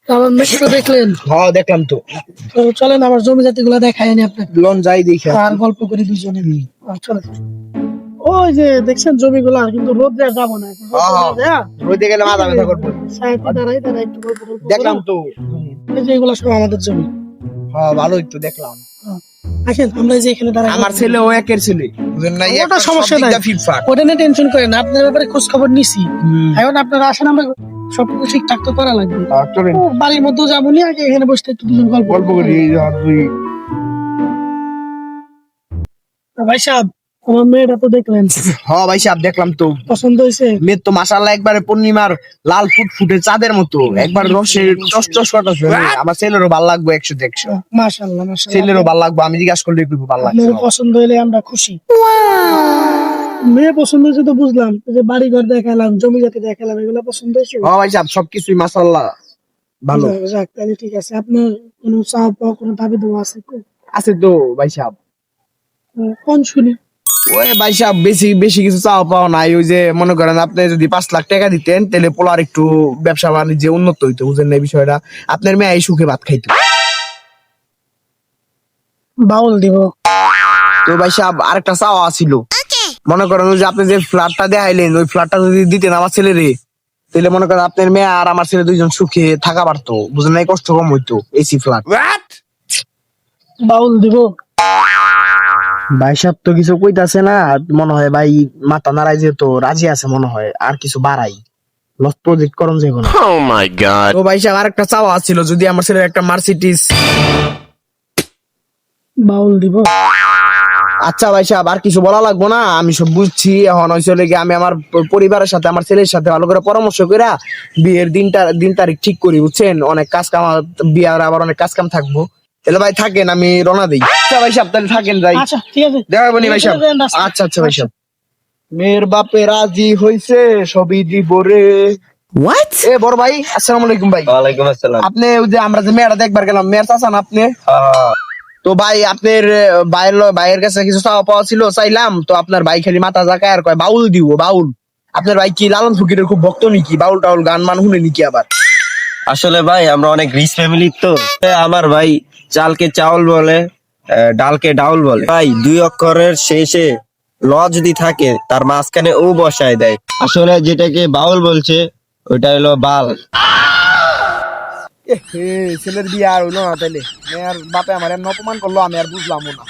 আমার মেট্রো দেখলেন? হ্যাঁ দেখলাম তো। তো চলেন আমার জমি জাতি গুলা দেখাই আনি আপনাকে, লন যাই দেখি। আর গল্প করি দুজনে। চলেন। ওই যে দেখছেন জমিগুলা, কিন্তু রোদে যাবো না এখন, রোদে গেলে মাথা ব্যথা করবো। সাইডে দাঁড়াই দাঁড়াই একটু গল্প টল্প করো। দেখলাম তো। এই যে এগুলা সব আমাদের জমি। হ্যাঁ ভালোই তো দেখলাম। আসেন আমরা এই যে এখানে দাঁড়াই। আমার ছেলে ও একের ছেলে, বুঝেন না? ওটা সমস্যা নাই, ওটা নিয়ে টেনশন করেন না, আপনার ব্যাপারে খোঁজ খবর নিছি। এখন আপনারা আসেন, আমরা সবকিছু ঠিকঠাক তো করা লাগবে। ও, বাড়ির মধ্যেও যাবো নি, আগে এখানে বসে একটু দুজন গল্প করি। ভাই সাহেব, আমার মেয়েটা তো দেখলেন? হ্যাঁ ভাই সাহেব দেখলাম তো। পছন্দ হয়েছে? মেয়ে তো মাশাআল্লাহ একবারে পূর্ণিমার লাল ফুটফুটে চাঁদের মতো, একবার রসে টস করতেছে। আমার ছেলেরও ভালো লাগবে 100-100। মাশাআল্লাহ মাশাআল্লাহ, ছেলেরও ভালো লাগবে, আমি জিজ্ঞাসা করলে খুব ভালো লাগবে। আপনার পছন্দ হলে আমরা খুশি। মেয়ে পছন্দ হয়েছে তো বুঝলাম, এই যে বাড়ি ঘর দেখালাম, জমি জাতি দেখালাম, এগুলো পছন্দ হয়েছে? হ্যাঁ ভাই সাহেব সবকিছুই মাশাআল্লাহ ভালো যাক, তাহলে ঠিক আছে। আপনার কোনো চাওয়া পাওয়া, কোনো দাবি দেওয়া আছে? আছে তো ভাই সাহেব। কোন শুনি। ওই ভাই সাহেব বেশি বেশি কিছু চাওয়া পাওয়া নাই। ওই যে মনে করেন আপনি যদি 5 লাখ টাকা দিতেন, তাহলে পোলার একটু ব্যবসা বাণিজ্যে উন্নত হইতো, বুঝেন না এই বিষয়টা? আপনার মেয়ে এই সুখে ভাত খাইতো। বাউল দিব। তো ভাই সাহেব আরেকটা চাওয়া ছিল। মনে করেন ওই যে আপনি যে ফ্ল্যাটটা দেখাইলেন, ওই ফ্ল্যাটটা যদি দিতেন আমার ছেলেরে, তাহলে মনে করেন আপনার মেয়ে আর আমার ছেলে দুইজন সুখে থাকা পারতো, বুঝেন না? কষ্ট কম হইতো। AC flat. বাউল দিব। ভাই সাহেব তো কিছু কইতাছে না, মনে হয় ভাই মাথা নাড়াই যেহেতু রাজি আছে, মনে হয় আর কিছু বাড়াই লস প্রজেক্ট করুন যে কোনো। Oh my god. তো ভাই সাহেব আরেকটা চাওয়া ছিল, যদি আমার ছেলের একটা মার্সিডিজ। বাউল দিব। আচ্ছা ভাই সাহেব আর কিছু বলা লাগবো না, আমি সব বুঝছি। এখন হয়েছে কি, আমি আমার পরিবারের সাথে, আমার ছেলের সাথে ভালো করে পরামর্শ করে বিয়ের দিন তারিখ ঠিক করি, বুঝছেন? অনেক কাজ কাম, বিয়ার আবার অনেক কাজ কাম থাকবো। তাহলে ভাই থাকেন, আমি রওনা দিই। আচ্ছা ভাই সাহেব তাহলে থাকেন যাই। আচ্ছা ঠিক আছে, দেখা হবো নি ভাই সাহেব। আচ্ছা আচ্ছা ভাই সাহেব। মেয়ের বাপে রাজি হইছে, সবই দিব রে। What? এ বড় ভাই, আসসালামু আলাইকুম ভাই। ওয়ালাইকুম আসসালাম। আপনি ওই যে আমরা যে মেয়েটা দেখবার গেলাম, মেয়ের চাচা না আপনি? তো ভাই আপনার ভাইয়ের কাছে কিছু চাওয়া পাওয়া ছিল, চাইলাম তো। আপনার ভাই খালি মাথা জাকায় আর কয় বাউল দিব বাউল। আপনার ভাই কি লালন ফকিরের খুব ভক্ত নাকি? বাউল টাউল গান মান শুনে নাকি আবার? আসলে ভাই আমরা অনেক রিচ ফ্যামিলি তো, আমার ভাই চালকে চাউল বলে, ডালকে ডাউল বলে। ভাই 2 অক্ষরের শেষে ল যদি থাকে, তার মাঝখানে ও বসায় দেয়। আসলে যেটাকে বাউল বলছে ওইটা হলো বাল। ছেলের বিয়ে আর হইলো না, তাইলে মেয়ের বাপে আমার এমন অপমান করলো, আমি আর বুঝলাম না।